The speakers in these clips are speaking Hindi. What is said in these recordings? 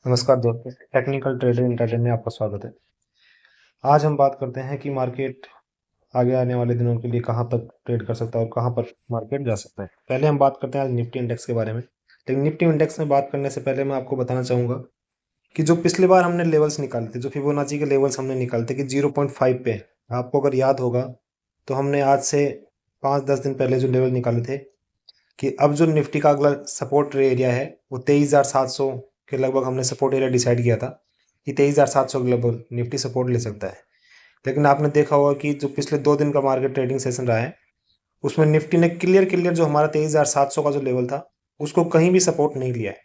नमस्कार दोस्तों, टेक्निकल ट्रेडर इंटरडे में आपका स्वागत है। आज हम बात करते हैं कि मार्केट आगे आने वाले दिनों के लिए कहाँ तक ट्रेड कर सकता है और कहाँ पर मार्केट जा सकता है। पहले हम बात करते हैं आज निफ्टी इंडेक्स के बारे में। लेकिन निफ्टी इंडेक्स में बात करने से पहले मैं आपको बताना चाहूँगा कि जो पिछली बार हमने लेवल्स निकाले थे, जो फिबोनाची के लेवल्स हमने निकाले थे कि 0.5 पे, आपको अगर याद होगा तो हमने आज से 5-10 दिन पहले जो लेवल निकाले थे कि अब जो निफ्टी का अगला सपोर्ट एरिया है वो 23,700 के लगभग हमने सपोर्ट एरिया डिसाइड किया था कि 23,700 के लगभग निफ्टी सपोर्ट ले सकता है। लेकिन आपने देखा होगा कि जो पिछले 2 दिन का मार्केट ट्रेडिंग सेशन रहा है उसमें निफ्टी ने क्लियर जो हमारा 23,700 का जो लेवल था उसको कहीं भी सपोर्ट नहीं लिया है।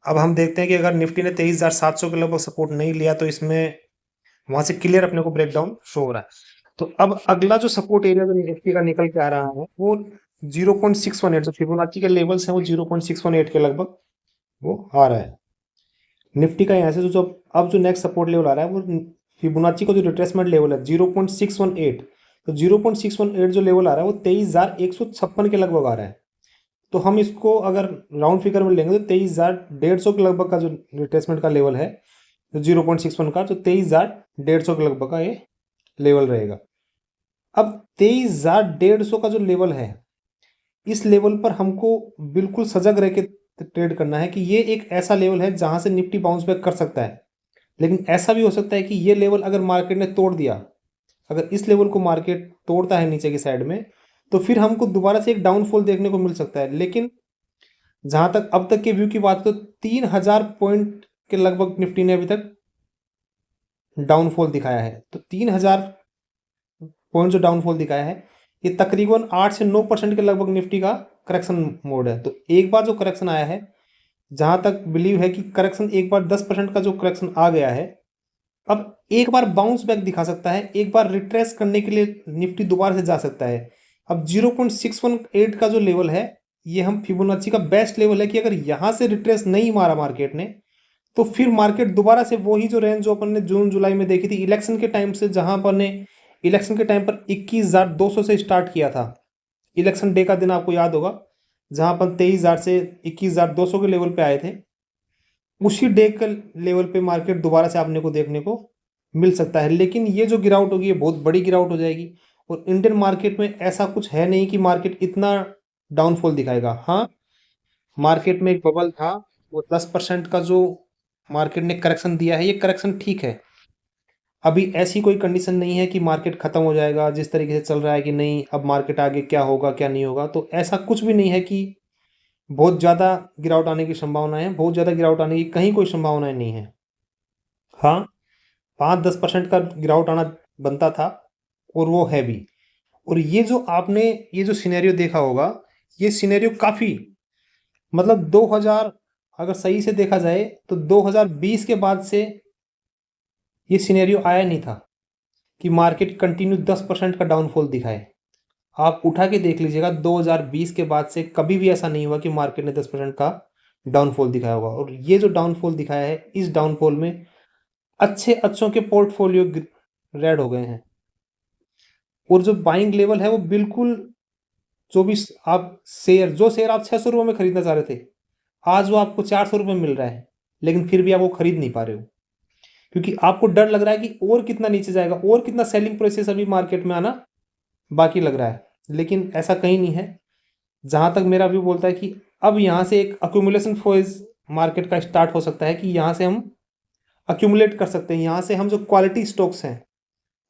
अब हम देखते हैं कि अगर निफ्टी ने 23,700 के लगभग सपोर्ट नहीं लिया तो इसमें वहां से क्लियर अपने को ब्रेकडाउन शो हो रहा है। तो अब अगला जो सपोर्ट एरिया जो निफ्टी का निकल के आ रहा है वो 0.618, जो फिबोनाची के लेवल्स हैं वो 0.618 के लगभग वो आ रहा है। निफ्टी का यहाँ से जो अब जो नेक्स्ट सपोर्ट लेवल आ रहा है वो फिबोनाची का जो रिट्रेसमेंट लेवल है 0.618, तो 0.618 जो लेवल आ रहा है वो 23,156 के लगभग आ रहा है। तो हम इसको अगर राउंड फिगर में लेंगे तो 23,150 के लगभग का जो रिट्रेसमेंट का लेवल है, तो 0.61 का, तो 23,150 के लगभग का ये लेवल रहेगा। अब 23,150 का जो लेवल है, इस लेवल पर हमको बिल्कुल सजग रह के ट्रेड करना है कि ये एक ऐसा लेवल है जहां से निफ्टी बाउंस बैक कर सकता है। लेकिन ऐसा भी हो सकता है कि ये लेवल अगर मार्केट ने तोड़ दिया, अगर इस लेवल को मार्केट तोड़ता है नीचे की साइड में, तो फिर हमको दोबारा से एक डाउनफॉल देखने को मिल सकता है। लेकिन जहां तक अब तक के व्यू की बात तो 3,000 पॉइंट के लगभग निफ्टी ने अभी तक डाउनफॉल दिखाया है। तो 3,000 पॉइंट जो डाउनफॉल दिखाया है ये तकरीबन 8 से 9% के लगभग निफ्टी का करेक्शन मोड है। तो एक बार जो करेक्शन आया है, जहां तक बिलीव है कि करेक्शन एक बार 10% का जो करेक्शन आ गया है, अब एक बार बाउंस बैक दिखा सकता है, एक बार रिट्रेस करने के लिए निफ्टी दोबारा से जा सकता है। अब 0.618 का जो लेवल है ये हम फिबोनाची का बेस्ट लेवल है कि अगर यहां से रिट्रेस नहीं मारा मार्केट ने तो फिर मार्केट दोबारा से वही जो रेंज जो अपन ने जून जुलाई में देखी थी इलेक्शन के टाइम से, जहां अपन ने इलेक्शन के टाइम पर 21,200 से स्टार्ट किया था। इलेक्शन डे का दिन आपको याद होगा, जहां अपन 23,000 से 21,200 के लेवल पे आए थे। उसी डे के लेवल पे मार्केट दोबारा से आपने को देखने को मिल सकता है। लेकिन ये जो गिरावट होगी ये बहुत बड़ी गिरावट हो जाएगी और इंडियन मार्केट में ऐसा कुछ है नहीं कि मार्केट इतना डाउनफॉल दिखाएगा। हाँ, मार्केट में एक बबल था, वो 10% का जो मार्केट ने करेक्शन दिया है, ये करेक्शन ठीक है। अभी ऐसी कोई कंडीशन नहीं है कि मार्केट खत्म हो जाएगा जिस तरीके से चल रहा है कि नहीं अब मार्केट आगे क्या होगा क्या नहीं होगा। तो ऐसा कुछ भी नहीं है कि बहुत ज़्यादा गिरावट आने की संभावना है, बहुत ज़्यादा गिरावट आने की कहीं कोई संभावना नहीं है। हाँ, 5-10% का गिरावट आना बनता था और वो है भी। और ये जो आपने ये जो सिनेरियो देखा होगा, ये सिनेरियो काफ़ी, मतलब 2000, अगर सही से देखा जाए तो 2020 के बाद से ये सिनेरियो आया नहीं था कि मार्केट कंटिन्यू 10% का डाउनफॉल दिखाए। आप उठा के देख लीजिएगा 2020 के बाद से कभी भी ऐसा नहीं हुआ कि मार्केट ने 10% का डाउनफॉल दिखाया होगा। और ये जो डाउनफॉल दिखाया है, इस डाउनफॉल में अच्छे अच्छों के पोर्टफोलियो रेड हो गए हैं। और जो बाइंग लेवल है वो बिल्कुल, जो भी आप शेयर, जो शेयर आप 600 रुपये में खरीदना चाह रहे थे, आज वो आपको 400 रुपये मिल रहा है। लेकिन फिर भी आप वो खरीद नहीं पा रहे हो क्योंकि आपको डर लग रहा है कि और कितना नीचे जाएगा, और कितना सेलिंग प्रोसेस अभी मार्केट में आना बाकी लग रहा है। लेकिन ऐसा कहीं नहीं है। जहां तक मेरा व्यू बोलता है कि अब यहाँ से एक अक्यूमुलेशन फेज मार्केट का स्टार्ट हो सकता है कि यहाँ से हम अक्यूमुलेट कर सकते हैं। यहाँ से हम जो क्वालिटी स्टॉक्स हैं,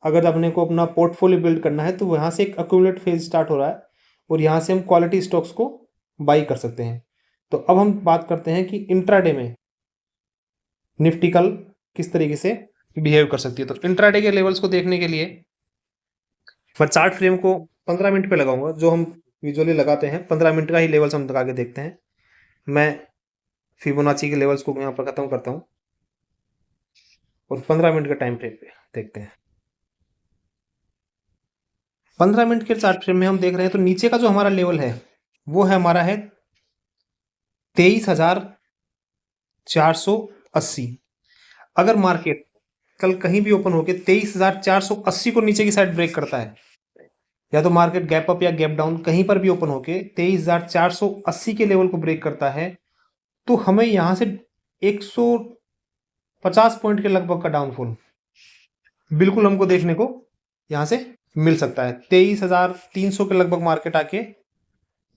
अगर अपने को अपना पोर्टफोलियो बिल्ड करना है तो यहाँ से एक अक्यूमुलेट फेज स्टार्ट हो रहा है और यहाँ से हम क्वालिटी स्टॉक्स को बाई कर सकते हैं। तो अब हम बात करते हैं कि इंट्राडे में निफ्टी कल किस तरीके से बिहेव कर सकती है। तो इंट्राडे के लेवल्स को देखने के लिए मैं चार्ट फ्रेम को 15 मिनट पे लगाऊंगा। जो हम यूजुअली लगाते हैं 15 मिनट का ही लेवल्स हम लगा के देखते हैं। मैं फिबोनाची के लेवल्स को यहाँ पर खत्म करता हूँ और 15 मिनट का टाइम फ्रेम पे देखते हैं। 15 मिनट के चार्ट फ्रेम में हम देख रहे हैं तो नीचे का जो हमारा लेवल है वो है हमारा है 23,480। अगर मार्केट कल कहीं भी ओपन होकर 23,480 को नीचे की साइड ब्रेक करता है, या तो मार्केट गैप अप या गैप डाउन कहीं पर भी ओपन होके 23,480 के लेवल को ब्रेक करता है, तो हमें यहां से 50 पॉइंट के लगभग का डाउनफॉल बिल्कुल हमको देखने को यहाँ से मिल सकता है। 23,300 के लगभग मार्केट आके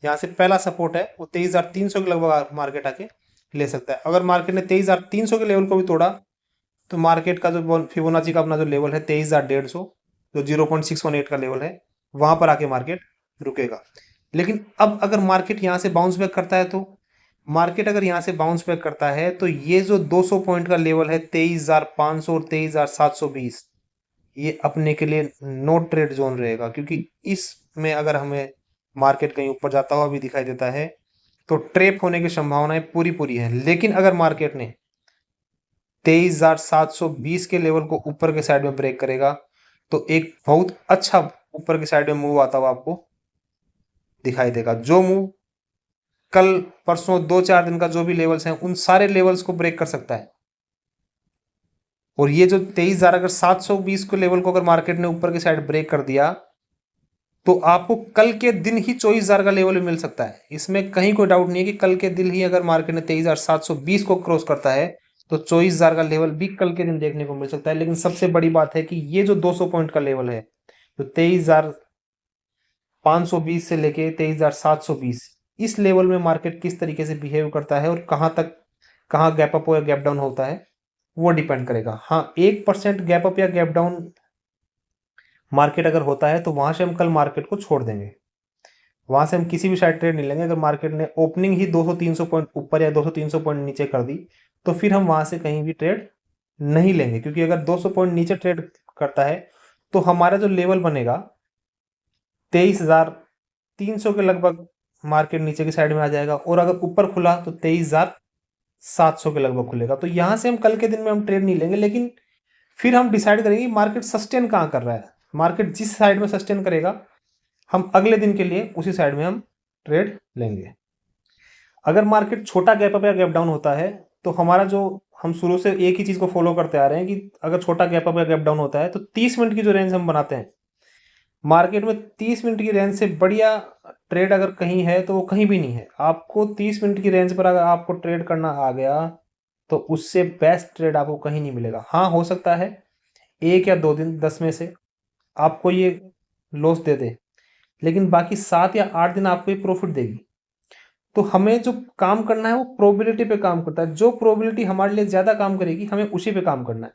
यहाँ से पहला सपोर्ट है वो 23,300 के लगभग मार्केट आके ले सकता है। अगर मार्केट ने 23,300 के लेवल को भी तोड़ा तो मार्केट का जो फिबोनाची का अपना जो लेवल है 23,150 जो 0.618 का लेवल है वहां पर आके मार्केट रुकेगा। लेकिन अब अगर मार्केट यहाँ से बाउंस बैक करता है तो मार्केट अगर यहाँ से बाउंस बैक करता है तो ये जो 200 पॉइंट का लेवल है 23,500 और 23,720 ये अपने के लिए नो ट्रेड जोन रहेगा, क्योंकि इसमें अगर हमें मार्केट कहीं ऊपर जाता हुआ भी दिखाई देता है तो ट्रैप होने की संभावनाएं पूरी पूरी है। लेकिन अगर मार्केट ने 23,720 के लेवल को ऊपर के साइड में ब्रेक करेगा तो एक बहुत अच्छा ऊपर की साइड में मूव आता हुआ आपको दिखाई देगा। जो मूव कल परसों 2-4 दिन का जो भी लेवल्स हैं उन सारे लेवल्स को ब्रेक कर सकता है। और ये जो 23,000 अगर 720 को लेवल को अगर मार्केट ने ऊपर की साइड ब्रेक कर दिया तो आपको कल के दिन ही 24,000 का लेवल भी मिल सकता है। इसमें कहीं कोई डाउट नहीं है कि कल के दिन ही अगर मार्केट ने 23,720 को क्रॉस करता है तो 24,000 का लेवल भी कल के दिन देखने को मिल सकता है। लेकिन सबसे बड़ी बात है कि ये जो 200 पॉइंट का लेवल है तो 23,520 से लेके 23,720 इस लेवल में मार्केट किस तरीके से बिहेव करता है और कहाँ गैप अप और गैप डाउन होता है वो डिपेंड करेगा। हाँ, 1% गैप अप या गैप डाउन मार्केट अगर होता है तो वहां से हम कल मार्केट को छोड़ देंगे, वहां से हम किसी भी साइड ट्रेड नहीं लेंगे। अगर मार्केट ने ओपनिंग ही 200-300 पॉइंट ऊपर या 200-300 पॉइंट नीचे कर दी तो फिर हम वहां से कहीं भी ट्रेड नहीं लेंगे, क्योंकि अगर 200 पॉइंट नीचे ट्रेड करता है तो हमारा जो लेवल बनेगा 23,300 के लगभग मार्केट नीचे की साइड में आ जाएगा और अगर ऊपर खुला तो 23,700 के लगभग खुलेगा। तो यहां से हम कल के दिन में हम ट्रेड नहीं लेंगे, लेकिन फिर हम डिसाइड करेंगे मार्केट सस्टेन कहां कर रहा है। मार्केट जिस साइड में सस्टेन करेगा हम अगले दिन के लिए उसी साइड में हम ट्रेड लेंगे। अगर मार्केट छोटा गैप अप या गैप डाउन होता है तो हमारा जो हम शुरू से एक ही चीज को फॉलो करते आ रहे हैं कि अगर छोटा गैप अप या गैप डाउन होता है तो 30 मिनट की जो रेंज हम बनाते हैं मार्केट में 30 मिनट की रेंज से बढ़िया ट्रेड अगर कहीं है तो वो कहीं भी नहीं है। आपको 30 मिनट की रेंज पर अगर आपको ट्रेड करना आ गया तो उससे बेस्ट ट्रेड आपको कहीं नहीं मिलेगा। हाँ, हो सकता है 1 या 2 दिन 10 में से आपको ये लॉस दे दे, लेकिन बाकी 7 या 8 दिन आपको ये प्रॉफिट देगी। तो हमें जो काम करना है वो प्रोबेबिलिटी पे काम करता है। जो प्रोबेबिलिटी हमारे लिए ज्यादा काम करेगी हमें उसी पे काम करना है।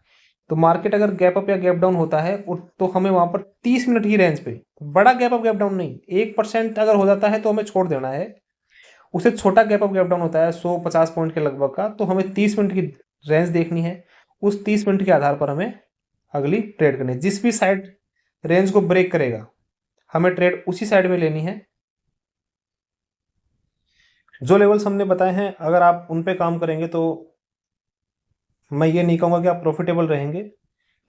तो मार्केट अगर गैप अप या गैप डाउन होता है तो हमें वहां पर 30 मिनट की रेंज पे बड़ा गैप अप गैप डाउन नहीं, 1% अगर हो जाता है तो हमें छोड़ देना है। उससे छोटा गैप अप गैप डाउन होता है 100-50 पॉइंट के लगभग का तो हमें 30 मिनट की रेंज देखनी है। उस 30 मिनट के आधार पर हमें अगली ट्रेड करनी है। जिस भी साइड रेंज को ब्रेक करेगा हमें ट्रेड उसी साइड में लेनी है। जो लेवल्स हमने बताए हैं अगर आप उन पे काम करेंगे तो मैं ये नहीं कहूँगा कि आप प्रॉफिटेबल रहेंगे,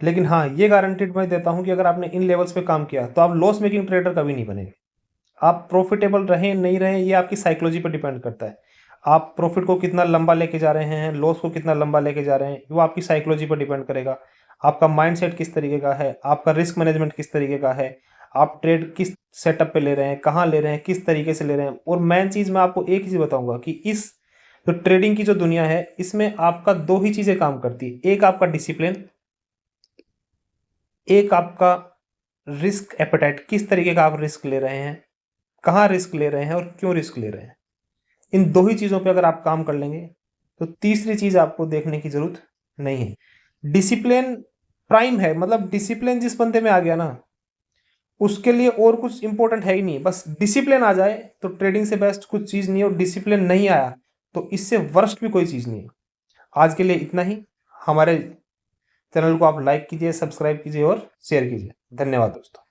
लेकिन हाँ ये गारंटीड मैं देता हूँ कि अगर आपने इन लेवल्स पे काम किया तो आप लॉस मेकिंग ट्रेडर कभी नहीं बनेंगे। आप प्रॉफिटेबल रहें नहीं रहें ये आपकी साइकोलॉजी पर डिपेंड करता है। आप प्रॉफिट को कितना लंबा लेके जा रहे हैं, लॉस को कितना लंबा लेके जा रहे हैं, वो आपकी साइकोलॉजी पर डिपेंड करेगा। आपका माइंडसेट किस तरीके का है, आपका रिस्क मैनेजमेंट किस तरीके का है, आप ट्रेड किस सेटअप पे ले रहे हैं, कहाँ ले रहे हैं, किस तरीके से ले रहे हैं। और मेन चीज मैं आपको एक चीज बताऊंगा कि इस जो ट्रेडिंग की जो दुनिया है इसमें आपका 2 ही चीजें काम करती है, एक आपका डिसिप्लिन, एक आपका रिस्क एपेटाइट। किस तरीके का आप रिस्क ले रहे हैं, कहाँ रिस्क ले रहे हैं और क्यों रिस्क ले रहे हैं। इन 2 ही चीजों पे अगर आप काम कर लेंगे तो तीसरी चीज आपको देखने की जरूरत नहीं है। डिसिप्लिन प्राइम है, मतलब डिसिप्लिन जिस बंदे में आ गया ना उसके लिए और कुछ इंपॉर्टेंट है ही नहीं। बस डिसिप्लिन आ जाए तो ट्रेडिंग से बेस्ट कुछ चीज नहीं है, और डिसिप्लिन नहीं आया तो इससे वर्स्ट भी कोई चीज नहीं है। आज के लिए इतना ही। हमारे चैनल को आप लाइक कीजिए, सब्सक्राइब कीजिए और शेयर कीजिए। धन्यवाद दोस्तों।